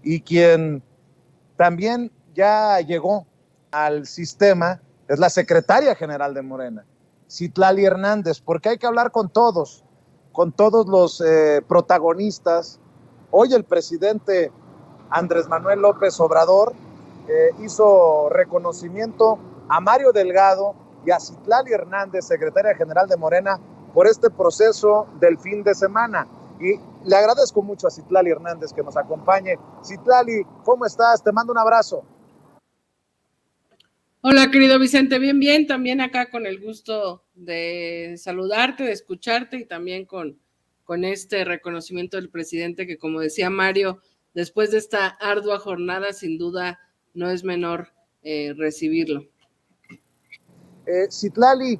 y quien también ya llegó al sistema es la secretaria general de Morena, Citlali Hernández, porque hay que hablar con todos los protagonistas. Hoy el presidente Andrés Manuel López Obrador hizo reconocimiento a Mario Delgado y a Citlali Hernández, secretaria general de Morena, por este proceso del fin de semana. Y le agradezco mucho a Citlali Hernández que nos acompañe. Citlali, ¿cómo estás? Te mando un abrazo. Hola, querido Vicente, bien, también acá con el gusto de saludarte, de escucharte y también con este reconocimiento del presidente que, como decía Mario, después de esta ardua jornada, sin duda no es menor recibirlo. Citlali,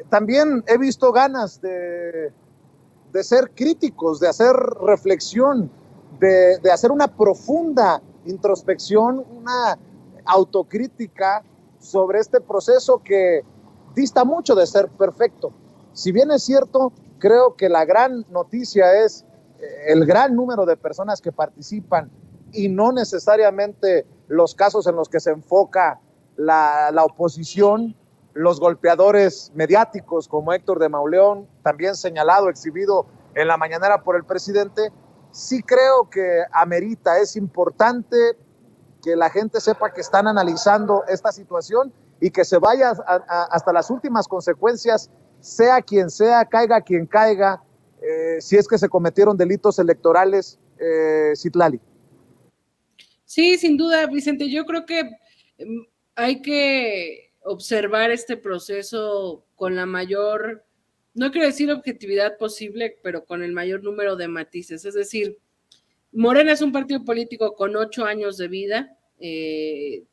también he visto ganas de ser críticos, de hacer reflexión, de hacer una profunda introspección, una autocrítica sobre este proceso que dista mucho de ser perfecto. Si bien es cierto, creo que la gran noticia es el gran número de personas que participan y no necesariamente los casos en los que se enfoca la oposición, los golpeadores mediáticos como Héctor de Mauleón, también señalado, exhibido en la mañanera por el presidente. Sí creo que amerita, es importante que la gente sepa que están analizando esta situación y que se vaya hasta las últimas consecuencias, sea quien sea, caiga quien caiga, si es que se cometieron delitos electorales, Citlali. Sí, sin duda, Vicente, yo creo que hay que observar este proceso con la mayor, no quiero decir objetividad posible, pero con el mayor número de matices. Es decir, Morena es un partido político con 8 años de vida,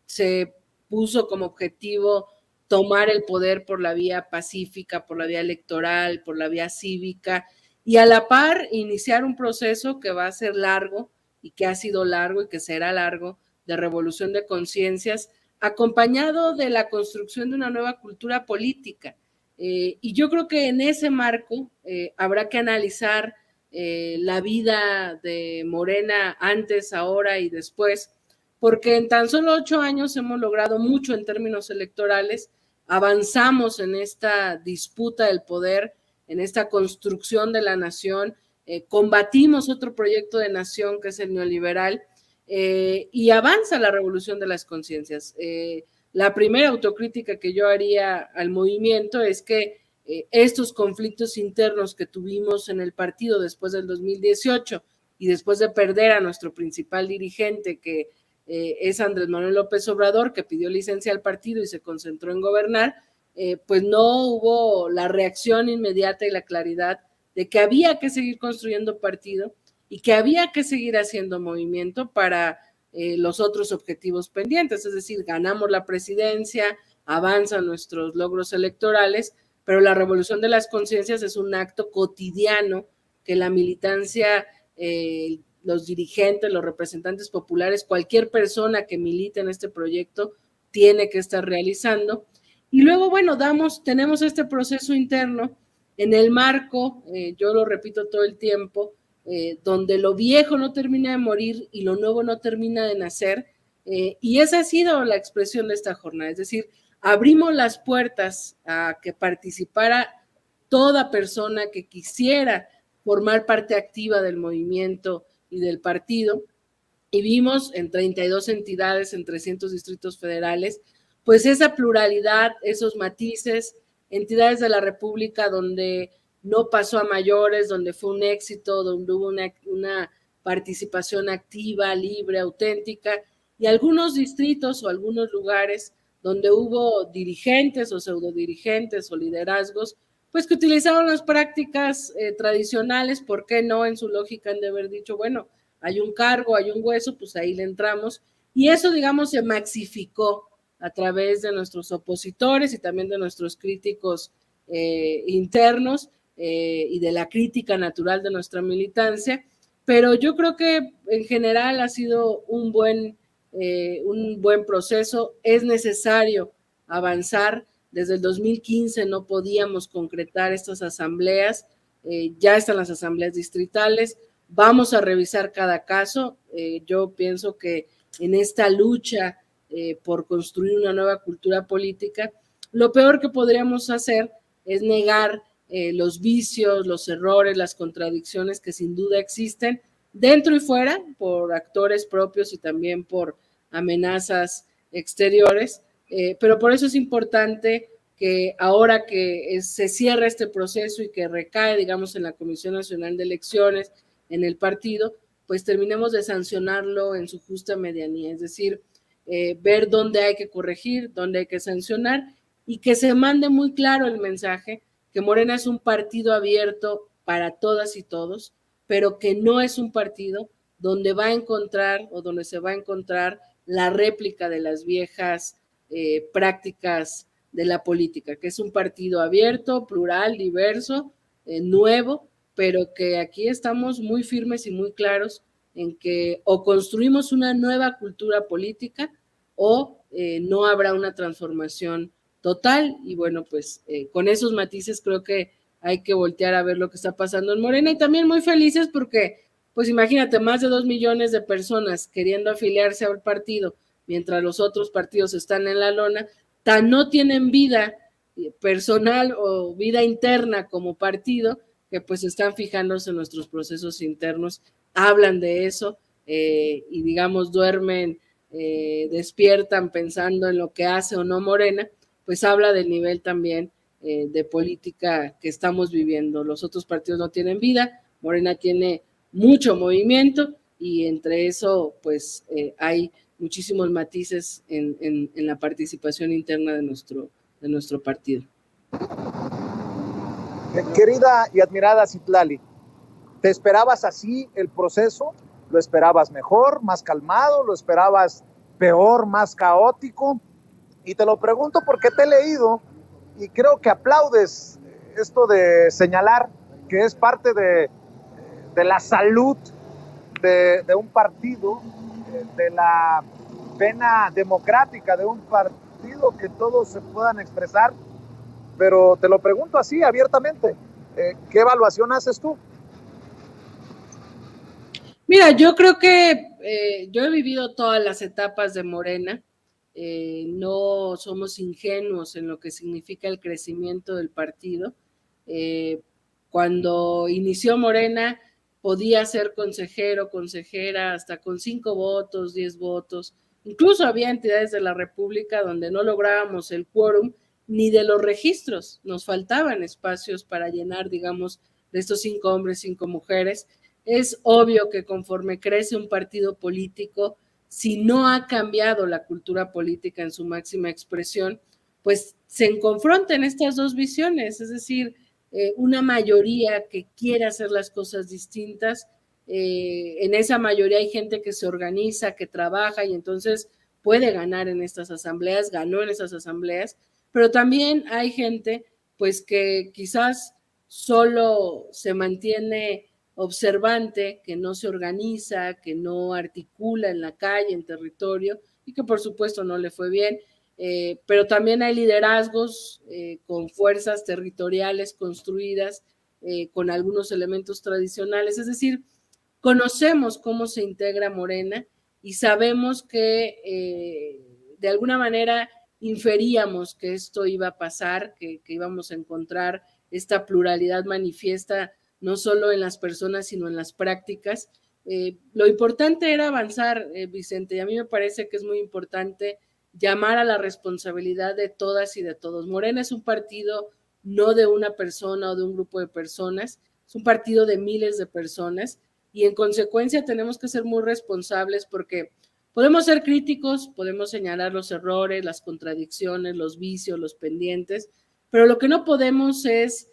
se puso como objetivo tomar el poder por la vía pacífica, por la vía electoral, por la vía cívica, y a la par iniciar un proceso que va a ser largo y que ha sido largo y que será largo, de revolución de conciencias, acompañado de la construcción de una nueva cultura política. Y yo creo que en ese marco habrá que analizar la vida de Morena antes, ahora y después, porque en tan solo 8 años hemos logrado mucho en términos electorales, avanzamos en esta disputa del poder, en esta construcción de la nación, combatimos otro proyecto de nación que es el neoliberal, y avanza la revolución de las conciencias. La primera autocrítica que yo haría al movimiento es que estos conflictos internos que tuvimos en el partido después del 2018 y después de perder a nuestro principal dirigente, que es Andrés Manuel López Obrador, que pidió licencia al partido y se concentró en gobernar, pues no hubo la reacción inmediata y la claridad de que había que seguir construyendo partido y que había que seguir haciendo movimiento para los otros objetivos pendientes, es decir, ganamos la presidencia, avanzan nuestros logros electorales, pero la revolución de las conciencias es un acto cotidiano que la militancia, los dirigentes, los representantes populares, cualquier persona que milite en este proyecto tiene que estar realizando. Y luego, bueno, tenemos este proceso interno en el marco, yo lo repito todo el tiempo, donde lo viejo no termina de morir y lo nuevo no termina de nacer, y esa ha sido la expresión de esta jornada, es decir, abrimos las puertas a que participara toda persona que quisiera formar parte activa del movimiento y del partido, y vimos en 32 entidades, en 300 distritos federales, pues esa pluralidad, esos matices, entidades de la República donde no pasó a mayores, donde fue un éxito, donde hubo una participación activa, libre, auténtica, y algunos distritos o algunos lugares donde hubo dirigentes o pseudodirigentes o liderazgos, pues que utilizaron las prácticas tradicionales, ¿por qué no? En su lógica han de haber dicho, bueno, hay un cargo, hay un hueso, pues ahí le entramos, y eso, digamos, se maxificó a través de nuestros opositores y también de nuestros críticos internos y de la crítica natural de nuestra militancia, pero yo creo que en general ha sido un buen proceso. Es necesario avanzar. Desde el 2015 no podíamos concretar estas asambleas, ya están las asambleas distritales, vamos a revisar cada caso. Yo pienso que en esta lucha por construir una nueva cultura política, lo peor que podríamos hacer es negar los vicios, los errores, las contradicciones que sin duda existen dentro y fuera por actores propios y también por amenazas exteriores, pero por eso es importante que ahora que se cierra este proceso y que recae, digamos, en la Comisión Nacional de Elecciones, en el partido, pues terminemos de sancionarlo en su justa medianía, es decir, ver dónde hay que corregir, dónde hay que sancionar y que se mande muy claro el mensaje que Morena es un partido abierto para todas y todos, pero que no es un partido donde va a encontrar o donde se va a encontrar la réplica de las viejas prácticas de la política, que es un partido abierto, plural, diverso, nuevo, pero que aquí estamos muy firmes y muy claros en que o construimos una nueva cultura política o no habrá una transformación total. Y bueno, pues con esos matices creo que hay que voltear a ver lo que está pasando en Morena y también muy felices porque, pues imagínate, más de 2 millones de personas queriendo afiliarse al partido mientras los otros partidos están en la lona, tan no tienen vida personal o vida interna como partido, que pues están fijándose en nuestros procesos internos, hablan de eso y digamos duermen, despiertan pensando en lo que hace o no Morena, pues habla del nivel también de política que estamos viviendo. Los otros partidos no tienen vida, Morena tiene mucho movimiento y entre eso pues hay muchísimos matices en la participación interna de nuestro partido. Querida y admirada Citlali, ¿te esperabas así el proceso? ¿Lo esperabas mejor, más calmado? ¿Lo esperabas peor, más caótico? Y te lo pregunto porque te he leído y creo que aplaudes esto de señalar que es parte de la salud de un partido, de la vena democrática de un partido, que todos se puedan expresar, pero te lo pregunto así abiertamente, ¿qué evaluación haces tú? Mira, yo creo que yo he vivido todas las etapas de Morena, no somos ingenuos en lo que significa el crecimiento del partido. Cuando inició Morena podía ser consejero, consejera, hasta con 5 votos, 10 votos, incluso había entidades de la República donde no lográbamos el quórum ni de los registros, nos faltaban espacios para llenar, digamos, de estos 5 hombres, 5 mujeres. Es obvio que conforme crece un partido político, si no ha cambiado la cultura política en su máxima expresión, pues se confrontan estas dos visiones, es decir, una mayoría que quiere hacer las cosas distintas, en esa mayoría hay gente que se organiza, que trabaja y entonces puede ganar en estas asambleas, ganó en esas asambleas, pero también hay gente pues que quizás solo se mantiene observante, que no se organiza, que no articula en la calle, en territorio, y que por supuesto no le fue bien, pero también hay liderazgos con fuerzas territoriales construidas, con algunos elementos tradicionales, es decir, conocemos cómo se integra Morena y sabemos que de alguna manera inferíamos que esto iba a pasar, que íbamos a encontrar esta pluralidad manifiesta no solo en las personas, sino en las prácticas. Lo importante era avanzar, Vicente, y a mí me parece que es muy importante llamar a la responsabilidad de todas y de todos. Morena es un partido no de una persona o de un grupo de personas, es un partido de miles de personas y en consecuencia tenemos que ser muy responsables porque podemos ser críticos, podemos señalar los errores, las contradicciones, los vicios, los pendientes, pero lo que no podemos es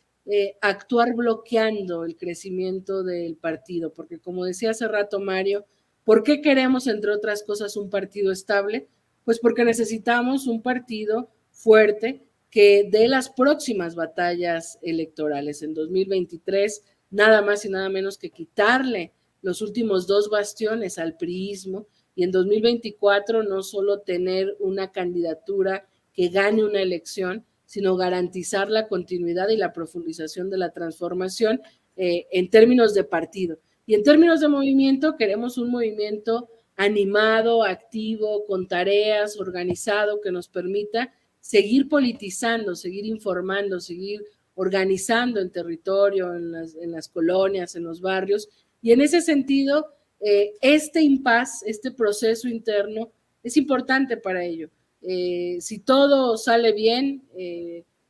actuar bloqueando el crecimiento del partido, porque como decía hace rato Mario, ¿por qué queremos, entre otras cosas, un partido estable? Pues porque necesitamos un partido fuerte que dé las próximas batallas electorales. En 2023, nada más y nada menos que quitarle los últimos 2 bastiones al priismo y en 2024 no solo tener una candidatura que gane una elección, sino garantizar la continuidad y la profundización de la transformación en términos de partido. Y en términos de movimiento, queremos un movimiento animado, activo, con tareas, organizado, que nos permita seguir politizando, seguir informando, seguir organizando el territorio, en las colonias, en los barrios. Y en ese sentido, este impasse, este proceso interno, es importante para ello. Si todo sale bien,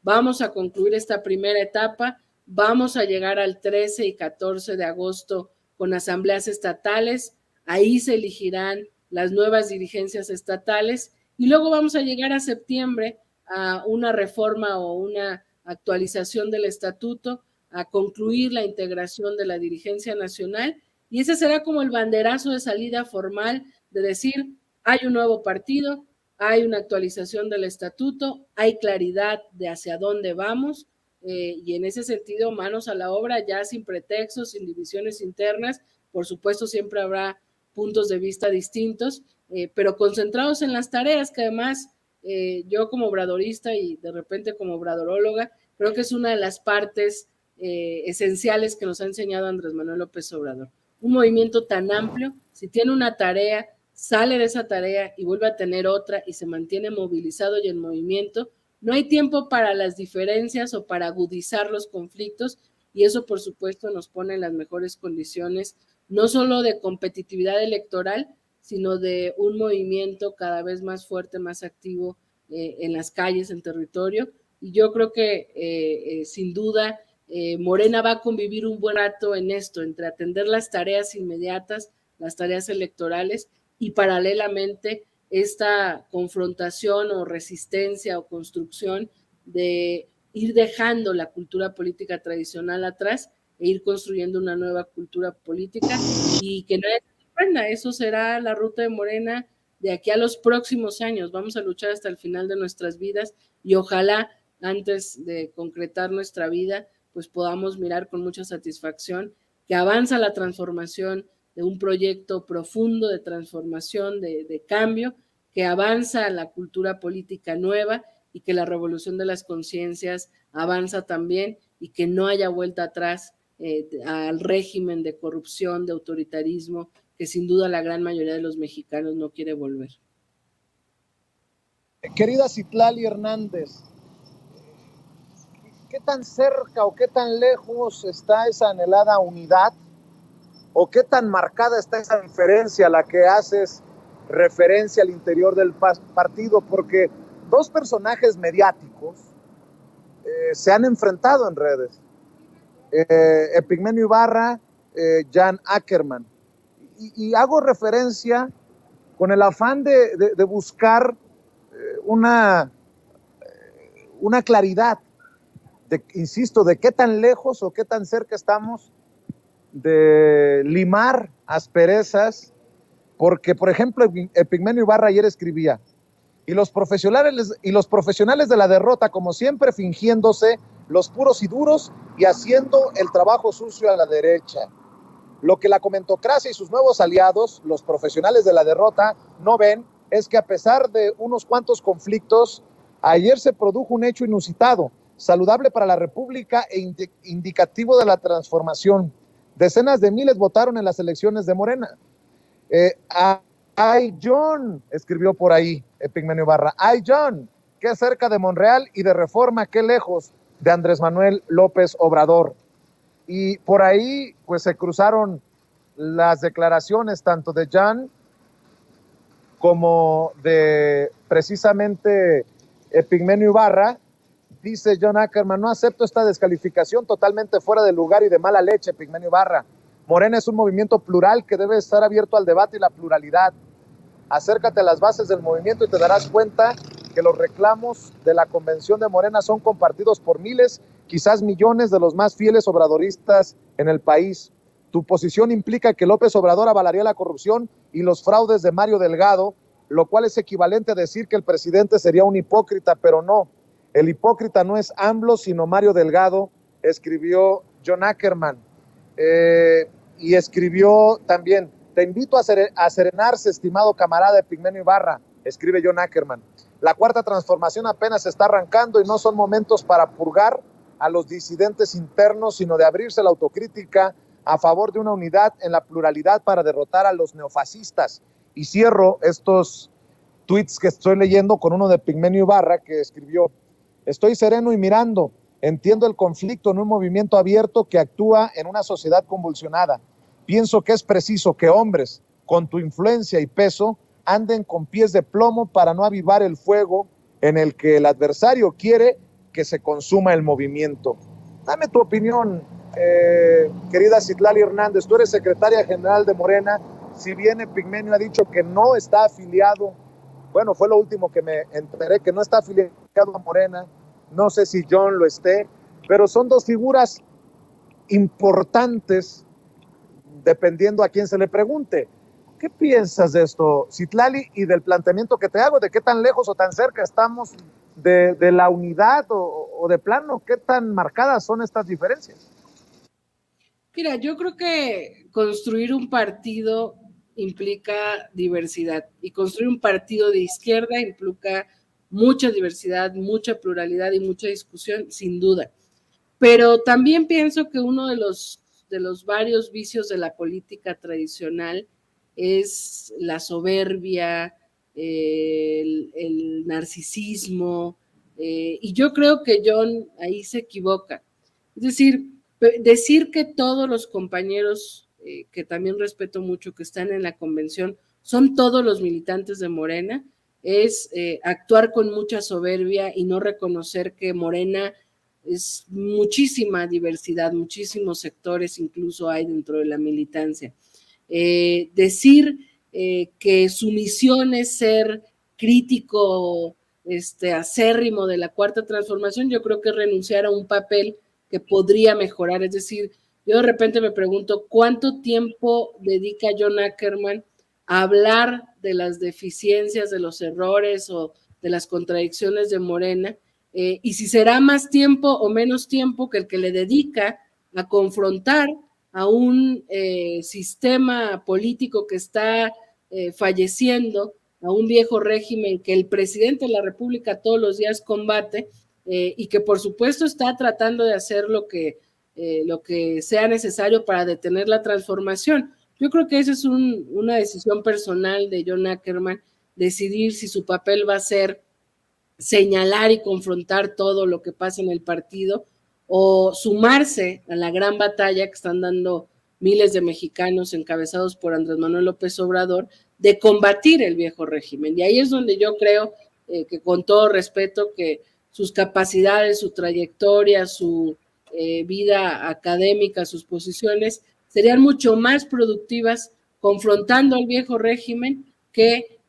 vamos a concluir esta primera etapa, vamos a llegar al 13 y 14 de agosto con asambleas estatales, ahí se elegirán las nuevas dirigencias estatales y luego vamos a llegar a septiembre a una reforma o una actualización del estatuto, a concluir la integración de la dirigencia nacional y ese será como el banderazo de salida formal de decir, hay un nuevo partido, hay una actualización del estatuto, hay claridad de hacia dónde vamos y en ese sentido manos a la obra, ya sin pretextos, sin divisiones internas, por supuesto siempre habrá puntos de vista distintos, pero concentrados en las tareas que además yo como obradorista y de repente como obradoróloga, creo que es una de las partes esenciales que nos ha enseñado Andrés Manuel López Obrador. Un movimiento tan amplio, si tiene una tarea, sale de esa tarea y vuelve a tener otra y se mantiene movilizado y en movimiento, no hay tiempo para las diferencias o para agudizar los conflictos y eso por supuesto nos pone en las mejores condiciones, no solo de competitividad electoral, sino de un movimiento cada vez más fuerte, más activo en las calles, en territorio. Y yo creo que sin duda Morena va a convivir un buen rato en esto, entre atender las tareas inmediatas, las tareas electorales y paralelamente esta confrontación o resistencia o construcción de ir dejando la cultura política tradicional atrás e ir construyendo una nueva cultura política y que nadie se sorprenda, eso será la ruta de Morena de aquí a los próximos años, vamos a luchar hasta el final de nuestras vidas y ojalá antes de concretar nuestra vida pues podamos mirar con mucha satisfacción que avanza la transformación de un proyecto profundo de transformación, de cambio, que avanza la cultura política nueva y que la revolución de las conciencias avanza también y que no haya vuelta atrás al régimen de corrupción, de autoritarismo, que sin duda la gran mayoría de los mexicanos no quiere volver. Querida Citlali Hernández, ¿qué tan cerca o qué tan lejos está esa anhelada unidad? ¿O qué tan marcada está esa diferencia a la que haces referencia al interior del partido? Porque dos personajes mediáticos se han enfrentado en redes. Epigmenio Ibarra, Jan Ackerman. Y hago referencia con el afán de buscar una claridad, insisto, de qué tan lejos o qué tan cerca estamos de limar asperezas, porque, por ejemplo, Epigmenio Ibarra ayer escribía, y los profesionales de la derrota, como siempre, fingiéndose los puros y duros y haciendo el trabajo sucio a la derecha. Lo que la comentocracia y sus nuevos aliados, los profesionales de la derrota, no ven es que a pesar de unos cuantos conflictos, ayer se produjo un hecho inusitado, saludable para la República e indicativo de la transformación. Decenas de miles votaron en las elecciones de Morena. Ay, John, escribió por ahí Epigmenio Ibarra. Ay, John, qué cerca de Monreal y de Reforma, qué lejos de Andrés Manuel López Obrador. Y por ahí, pues se cruzaron las declaraciones tanto de John como de precisamente Epigmenio Ibarra. Dice John Ackerman, no acepto esta descalificación totalmente fuera de lugar y de mala leche, Epigmenio Ibarra. Morena es un movimiento plural que debe estar abierto al debate y la pluralidad. Acércate a las bases del movimiento y te darás cuenta que los reclamos de la convención de Morena son compartidos por miles, quizás millones de los más fieles obradoristas en el país. Tu posición implica que López Obrador avalaría la corrupción y los fraudes de Mario Delgado, lo cual es equivalente a decir que el presidente sería un hipócrita, pero no. El hipócrita no es AMLO, sino Mario Delgado, escribió John Ackerman. Y escribió también, te invito a serenarse, estimado camarada Epigmenio Ibarra, escribe John Ackerman. La cuarta transformación apenas está arrancando y no son momentos para purgar a los disidentes internos, sino de abrirse a la autocrítica, a favor de una unidad en la pluralidad para derrotar a los neofascistas. Y cierro estos tweets que estoy leyendo con uno de Pigmenio Ibarra, que escribió: estoy sereno y mirando, entiendo el conflicto en un movimiento abierto que actúa en una sociedad convulsionada. Pienso que es preciso que hombres con tu influencia y peso anden con pies de plomo para no avivar el fuego en el que el adversario quiere que se consuma el movimiento. Dame tu opinión, querida Citlali Hernández. Tú eres secretaria general de Morena. Si bien Pigmenio ha dicho que no está afiliado, bueno, fue lo último que me enteré, que no está afiliado a Morena, no sé si John lo esté, pero son dos figuras importantes dependiendo a quién se le pregunte. ¿Qué piensas de esto, Citlali, y del planteamiento que te hago, de qué tan lejos o tan cerca estamos de la unidad o de plano, qué tan marcadas son estas diferencias? Mira, yo creo que construir un partido implica diversidad, y construir un partido de izquierda implica mucha diversidad, mucha pluralidad y mucha discusión, sin duda. Pero también pienso que uno de los varios vicios de la política tradicional es la soberbia, el narcisismo, y yo creo que John ahí se equivoca. Es decir que todos los compañeros, que también respeto mucho, que están en la convención, son todos los militantes de Morena, es actuar con mucha soberbia y no reconocer que Morena es muchísima diversidad, muchísimos sectores incluso hay dentro de la militancia. Decir que su misión es ser crítico acérrimo de la Cuarta Transformación, yo creo que renunciar a un papel que podría mejorar. Es decir, yo de repente me pregunto cuánto tiempo dedica John Ackerman a hablar de las deficiencias, de los errores o de las contradicciones de Morena, y si será más tiempo o menos tiempo que el que le dedica a confrontar a un sistema político que está falleciendo, a un viejo régimen que el presidente de la República todos los días combate, y que por supuesto está tratando de hacer lo que sea necesario para detener la transformación. Yo creo que esa es una decisión personal de John Ackerman, decidir si su papel va a ser señalar y confrontar todo lo que pasa en el partido o sumarse a la gran batalla que están dando miles de mexicanos encabezados por Andrés Manuel López Obrador de combatir el viejo régimen. Y ahí es donde yo creo que, con todo respeto, que sus capacidades, su trayectoria, su vida académica, sus posiciones serían mucho más productivas confrontando al viejo régimen que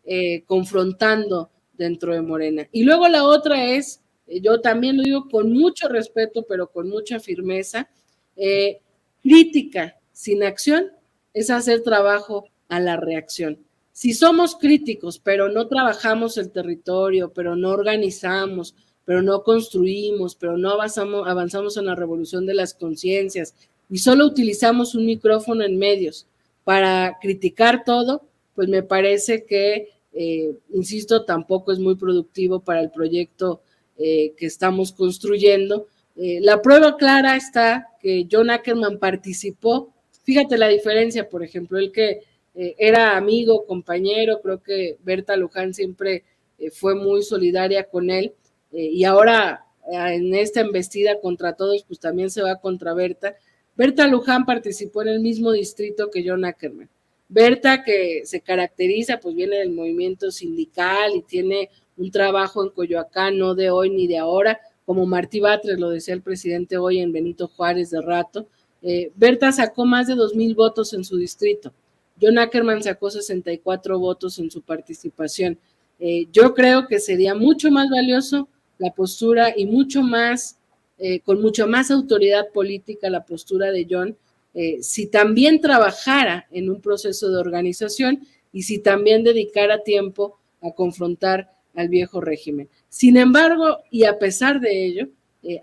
confrontando dentro de Morena. Y luego la otra es, yo también lo digo con mucho respeto, pero con mucha firmeza, crítica sin acción es hacer trabajo a la reacción. Si somos críticos, pero no trabajamos el territorio, pero no organizamos, pero no construimos, pero no avanzamos en la revolución de las conciencias y solo utilizamos un micrófono en medios para criticar todo, pues me parece que, insisto, tampoco es muy productivo para el proyecto que estamos construyendo. La prueba clara está que John Ackerman participó. Fíjate la diferencia, por ejemplo, el que era amigo, compañero, creo que Berta Luján siempre fue muy solidaria con él, y ahora en esta embestida contra todos, pues también se va contra Berta. Berta Luján participó en el mismo distrito que John Ackerman. Berta, que se caracteriza, pues viene del movimiento sindical y tiene un trabajo en Coyoacán, no de hoy ni de ahora, como Martí Batres, lo decía el presidente hoy en Benito Juárez de rato. Berta sacó más de 2,000 votos en su distrito. John Ackerman sacó 64 votos en su participación. Yo creo que sería mucho más valioso la postura y mucho más, con mucha más autoridad política, la postura de John, si también trabajara en un proceso de organización y si también dedicara tiempo a confrontar al viejo régimen. Sin embargo, y a pesar de ello,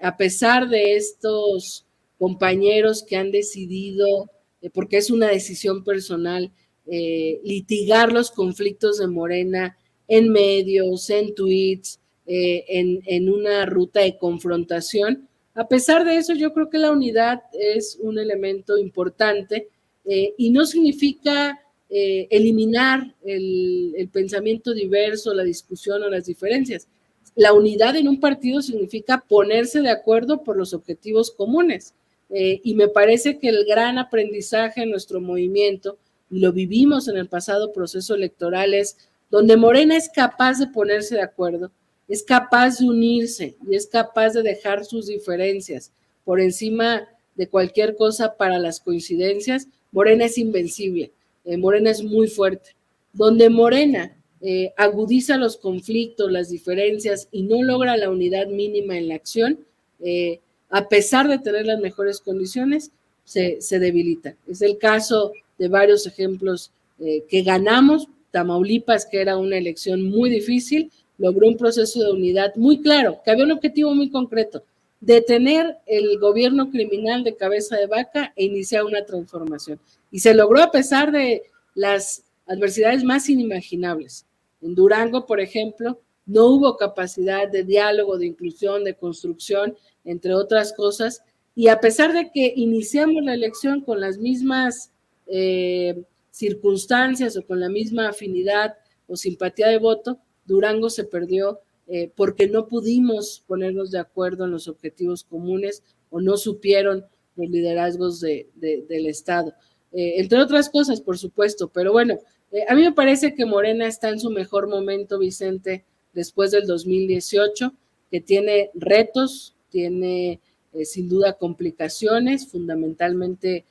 a pesar de estos compañeros que han decidido, porque es una decisión personal, litigar los conflictos de Morena en medios, en tweets, en una ruta de confrontación, A pesar de eso, yo creo que la unidad es un elemento importante y no significa eliminar el pensamiento diverso, la discusión o las diferencias. La unidad en un partido significa ponerse de acuerdo por los objetivos comunes. Y me parece que el gran aprendizaje en nuestro movimiento, y lo vivimos en el pasado proceso electoral, es donde Morena es capaz de ponerse de acuerdo, es capaz de unirse y es capaz de dejar sus diferencias por encima de cualquier cosa para las coincidencias. Morena es invencible, Morena es muy fuerte. Donde Morena agudiza los conflictos, las diferencias y no logra la unidad mínima en la acción, a pesar de tener las mejores condiciones, se debilita. Es el caso de varios ejemplos que ganamos. Tamaulipas, que era una elección muy difícil, logró un proceso de unidad muy claro, que había un objetivo muy concreto: detener el gobierno criminal de cabeza de vaca e iniciar una transformación. Y se logró a pesar de las adversidades más inimaginables. En Durango, por ejemplo, no hubo capacidad de diálogo, de inclusión, de construcción, entre otras cosas, y a pesar de que iniciamos la elección con las mismas circunstancias o con la misma afinidad o simpatía de voto, Durango se perdió porque no pudimos ponernos de acuerdo en los objetivos comunes o no supieron los liderazgos del Estado. Entre otras cosas, por supuesto, pero bueno, a mí me parece que Morena está en su mejor momento, Vicente, después del 2018, que tiene retos, tiene sin duda complicaciones, fundamentalmente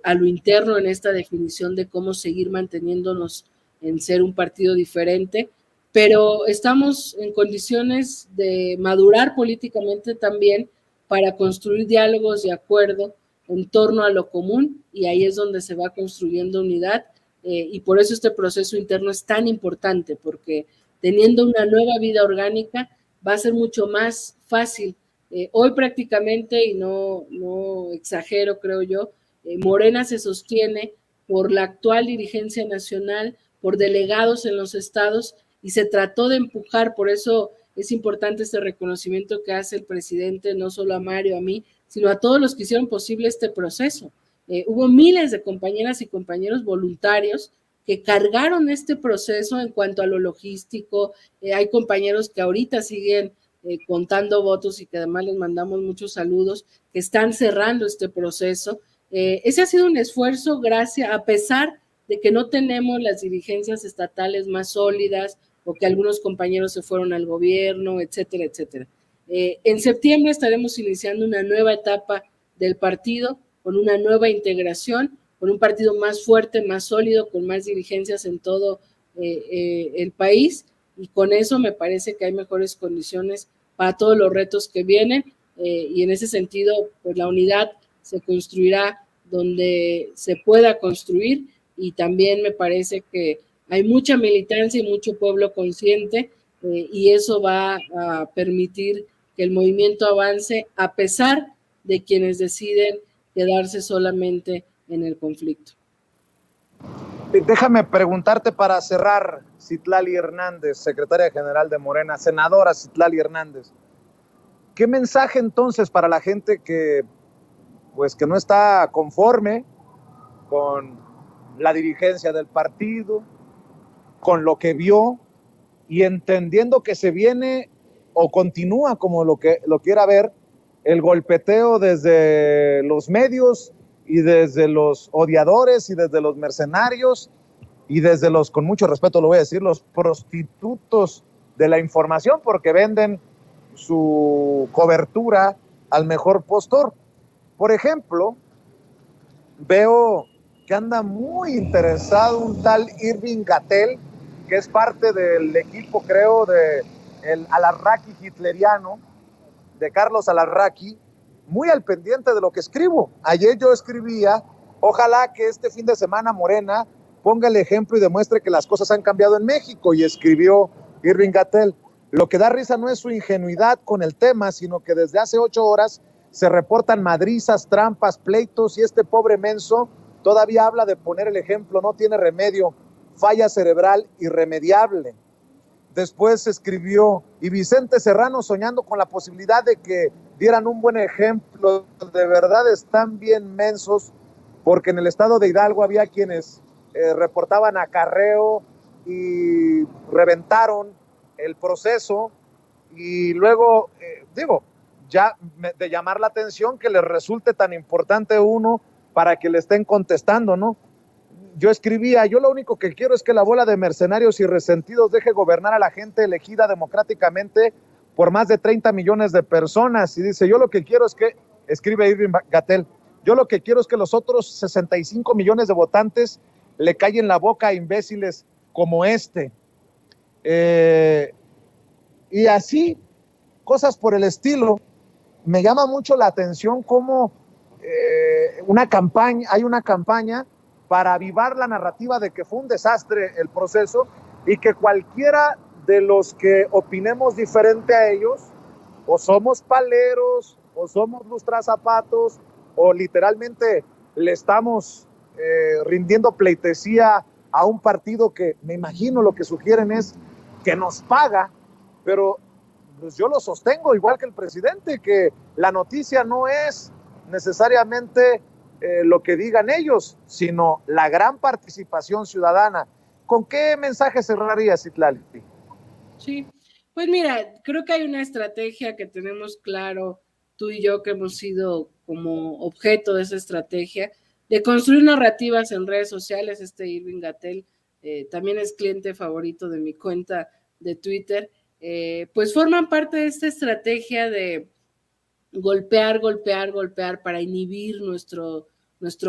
a lo interno en esta definición de cómo seguir manteniéndonos en ser un partido diferente, pero estamos en condiciones de madurar políticamente también para construir diálogos de acuerdo en torno a lo común, y ahí es donde se va construyendo unidad, y por eso este proceso interno es tan importante, porque teniendo una nueva vida orgánica va a ser mucho más fácil. Hoy prácticamente, y no exagero creo yo, Morena se sostiene por la actual dirigencia nacional, por delegados en los estados, y se trató de empujar. Por eso es importante este reconocimiento que hace el presidente, no solo a Mario, a mí, sino a todos los que hicieron posible este proceso. Hubo miles de compañeras y compañeros voluntarios que cargaron este proceso en cuanto a lo logístico. Hay compañeros que ahorita siguen contando votos y que además les mandamos muchos saludos, que están cerrando este proceso. Ese ha sido un esfuerzo gracias, a pesar de que no tenemos las dirigencias estatales más sólidas o que algunos compañeros se fueron al gobierno, etcétera, etcétera. En septiembre estaremos iniciando una nueva etapa del partido, con una nueva integración, con un partido más fuerte, más sólido, con más dirigencias en todo el país, y con eso me parece que hay mejores condiciones para todos los retos que vienen, y en ese sentido, pues la unidad se construirá donde se pueda construir, y también me parece que hay mucha militancia y mucho pueblo consciente, y eso va a permitir que el movimiento avance a pesar de quienes deciden quedarse solamente en el conflicto. Déjame preguntarte para cerrar, Citlali Hernández, secretaria general de Morena, senadora Citlali Hernández, ¿qué mensaje entonces para la gente que no está conforme con la dirigencia del partido, con lo que vio y entendiendo que se viene o continúa, como lo quiera ver, el golpeteo desde los medios y desde los odiadores y desde los mercenarios y desde los, con mucho respeto lo voy a decir, los prostitutos de la información, porque venden su cobertura al mejor postor? Por ejemplo, veo que anda muy interesado un tal Irving Gatell, que es parte del equipo, creo, de el Alarraqui hitleriano, de Carlos Alarraqui, muy al pendiente de lo que escribo. Ayer yo escribía, ojalá que este fin de semana Morena ponga el ejemplo y demuestre que las cosas han cambiado en México, y escribió Irving Gatell. Lo que da risa no es su ingenuidad con el tema, sino que desde hace 8 horas se reportan madrizas, trampas, pleitos, y este pobre menso todavía habla de poner el ejemplo, no tiene remedio, falla cerebral irremediable. después escribió, y Vicente Serrano soñando con la posibilidad de que dieran un buen ejemplo, de verdad están bien mensos, porque en el estado de Hidalgo había quienes reportaban acarreo y reventaron el proceso, y luego, ya de llamar la atención que les resulte tan importante uno para que le estén contestando, ¿no? Yo escribía, yo lo único que quiero es que la bola de mercenarios y resentidos deje gobernar a la gente elegida democráticamente por más de 30 millones de personas. Y dice, yo lo que quiero es que, escribe Irving Gatell, yo lo que quiero es que los otros 65 millones de votantes le callen la boca a imbéciles como este. Y así, cosas por el estilo. Me llama mucho la atención cómo hay una campaña para avivar la narrativa de que fue un desastre el proceso y que cualquiera de los que opinemos diferente a ellos, o somos paleros, o somos lustrazapatos, o literalmente le estamos rindiendo pleitesía a un partido que me imagino lo que sugieren es que nos paga, pero pues yo lo sostengo igual que el presidente, que la noticia no es necesariamente lo que digan ellos, sino la gran participación ciudadana. ¿Con qué mensaje cerraría, Citlali? Sí, pues mira, creo que hay una estrategia que tenemos claro, tú y yo, que hemos sido como objeto de esa estrategia, de construir narrativas en redes sociales. Irving Gatell también es cliente favorito de mi cuenta de Twitter, pues forman parte de esta estrategia de golpear para inhibir nuestro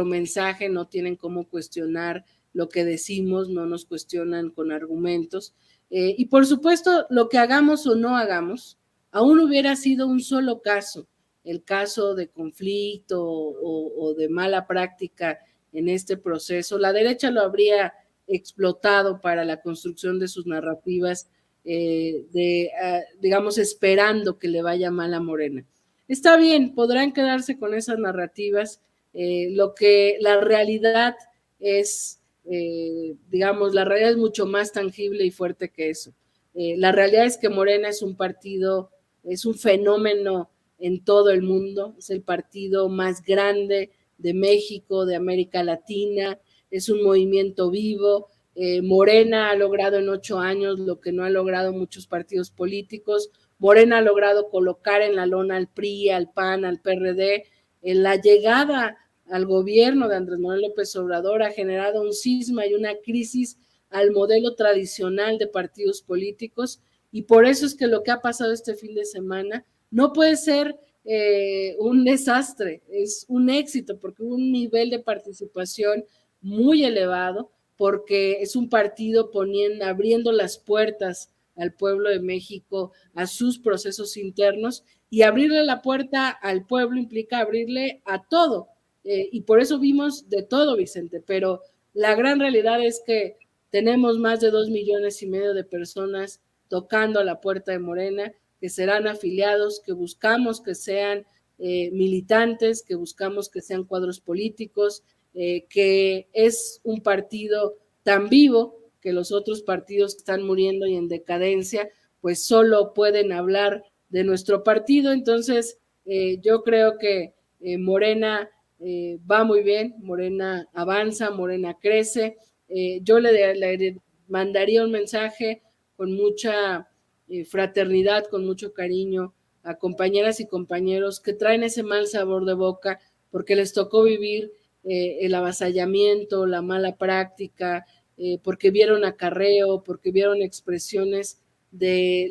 mensaje. No tienen cómo cuestionar lo que decimos, no nos cuestionan con argumentos. Y por supuesto, lo que hagamos o no hagamos, aún hubiera sido un solo caso, el caso de conflicto o de mala práctica en este proceso, la derecha lo habría explotado para la construcción de sus narrativas, digamos, esperando que le vaya mal a Morena. Está bien, podrán quedarse con esas narrativas, lo que la realidad es, digamos, la realidad es mucho más tangible y fuerte que eso. La realidad es que Morena es un partido, es un fenómeno en todo el mundo, es el partido más grande de México, de América Latina, es un movimiento vivo. Morena ha logrado en 8 años lo que no han logrado muchos partidos políticos. Morena ha logrado colocar en la lona al PRI, al PAN, al PRD. En la llegada al gobierno de Andrés Manuel López Obrador ha generado un cisma y una crisis al modelo tradicional de partidos políticos, y por eso es que lo que ha pasado este fin de semana no puede ser un desastre, es un éxito, porque hubo un nivel de participación muy elevado, porque es un partido abriendo las puertas al pueblo de México, a sus procesos internos, y abrirle la puerta al pueblo implica abrirle a todo, y por eso vimos de todo, Vicente, pero la gran realidad es que tenemos más de 2,5 millones de personas tocando a la puerta de Morena, que serán afiliados, que buscamos que sean militantes, que buscamos que sean cuadros políticos, que es un partido tan vivo que los otros partidos que están muriendo y en decadencia, pues solo pueden hablar de nuestro partido. Entonces, yo creo que Morena va muy bien, Morena avanza, Morena crece. Yo le mandaría un mensaje con mucha fraternidad, con mucho cariño a compañeras y compañeros que traen ese mal sabor de boca porque les tocó vivir el avasallamiento, la mala práctica, porque vieron acarreo, porque vieron expresiones de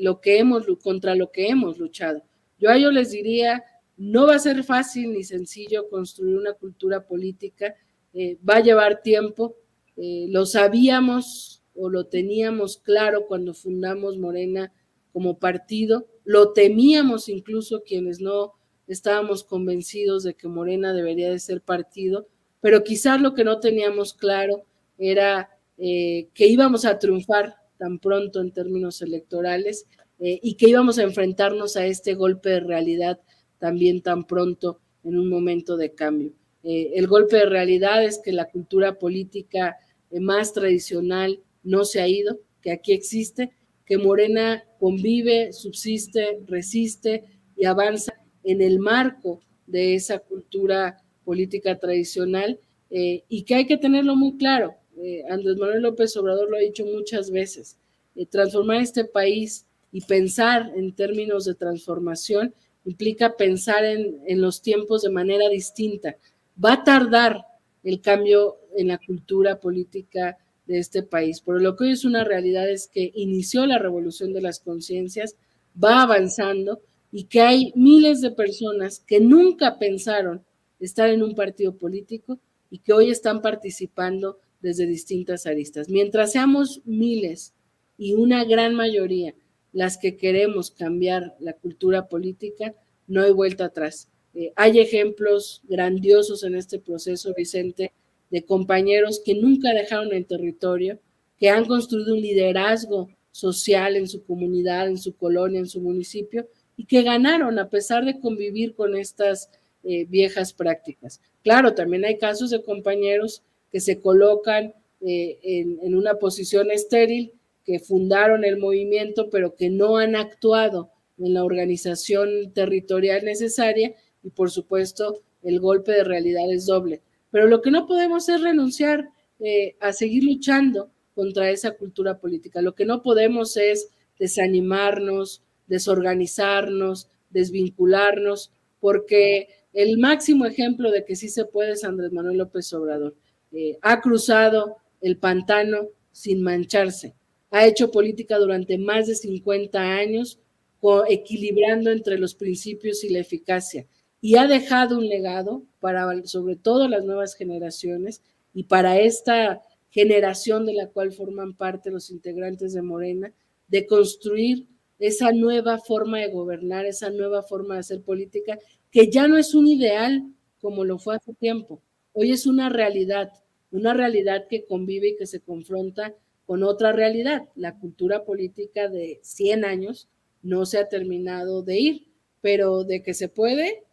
contra lo que hemos luchado. Yo a ellos les diría, no va a ser fácil ni sencillo construir una cultura política, va a llevar tiempo, lo sabíamos o lo teníamos claro cuando fundamos Morena como partido, lo temíamos incluso quienes no estábamos convencidos de que Morena debería de ser partido, pero quizás lo que no teníamos claro era que íbamos a triunfar tan pronto en términos electorales y que íbamos a enfrentarnos a este golpe de realidad también tan pronto en un momento de cambio. El golpe de realidad es que la cultura política más tradicional no se ha ido, que aquí existe, que Morena convive, subsiste, resiste y avanza en el marco de esa cultura política tradicional, y que hay que tenerlo muy claro. Andrés Manuel López Obrador lo ha dicho muchas veces, transformar este país y pensar en términos de transformación implica pensar en los tiempos de manera distinta. Va a tardar el cambio en la cultura política de este país, pero lo que hoy es una realidad es que inició la revolución de las conciencias, va avanzando, y que hay miles de personas que nunca pensaron estar en un partido político y que hoy están participando desde distintas aristas. Mientras seamos miles y una gran mayoría las que queremos cambiar la cultura política, no hay vuelta atrás. Hay ejemplos grandiosos en este proceso, Vicente, de compañeros que nunca dejaron el territorio, que han construido un liderazgo social en su comunidad, en su colonia, en su municipio, y que ganaron a pesar de convivir con estas viejas prácticas. Claro, también hay casos de compañeros que se colocan en una posición estéril, que fundaron el movimiento, pero que no han actuado en la organización territorial necesaria, y por supuesto el golpe de realidad es doble. Pero lo que no podemos es renunciar a seguir luchando contra esa cultura política. Lo que no podemos es desanimarnos, desorganizarnos, desvincularnos, porque el máximo ejemplo de que sí se puede es Andrés Manuel López Obrador. Ha cruzado el pantano sin mancharse, ha hecho política durante más de 50 años, equilibrando entre los principios y la eficacia, y ha dejado un legado para, sobre todo, las nuevas generaciones, y para esta generación de la cual forman parte los integrantes de Morena, de construir esa nueva forma de gobernar, esa nueva forma de hacer política, que ya no es un ideal como lo fue hace tiempo. Hoy es una realidad que convive y que se confronta con otra realidad. La cultura política de 100 años no se ha terminado de ir, pero de que se puede,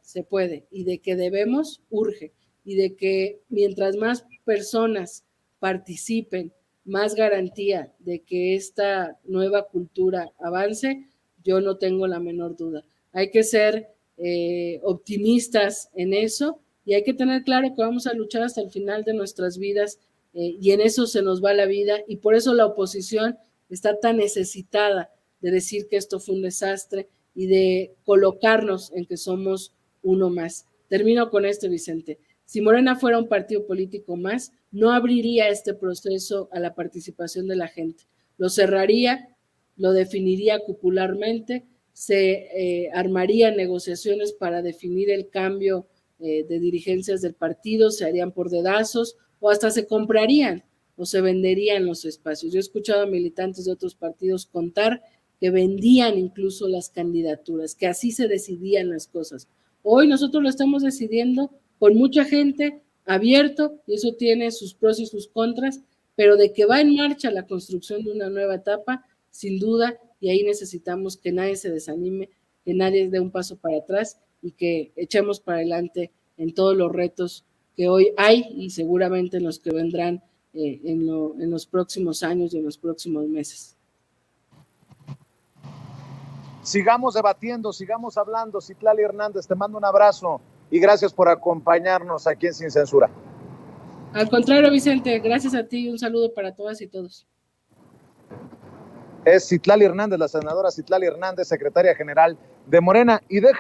y de que debemos, urge, y de que mientras más personas participen, más garantía de que esta nueva cultura avance, yo no tengo la menor duda. Hay que ser optimistas en eso, y hay que tener claro que vamos a luchar hasta el final de nuestras vidas, y en eso se nos va la vida, y por eso la oposición está tan necesitada de decir que esto fue un desastre y de colocarnos en que somos uno más. Termino con esto, Vicente. Si Morena fuera un partido político más, no abriría este proceso a la participación de la gente. Lo cerraría, lo definiría cupularmente, se armarían negociaciones para definir el cambio de dirigencias del partido, se harían por dedazos, o hasta se comprarían o se venderían los espacios. Yo he escuchado a militantes de otros partidos contar que vendían incluso las candidaturas, que así se decidían las cosas. Hoy nosotros lo estamos decidiendo con mucha gente, abierto, y eso tiene sus pros y sus contras, pero de que va en marcha la construcción de una nueva etapa, sin duda, y ahí necesitamos que nadie se desanime, que nadie dé un paso para atrás y que echemos para adelante en todos los retos que hoy hay y seguramente en los que vendrán en los próximos años y en los próximos meses. Sigamos debatiendo, sigamos hablando. Citlali Hernández, te mando un abrazo y gracias por acompañarnos aquí en Sin Censura. Al contrario, Vicente, gracias a ti, un saludo para todas y todos. Es Citlali Hernández, la senadora Citlali Hernández, secretaria general de Morena, y deja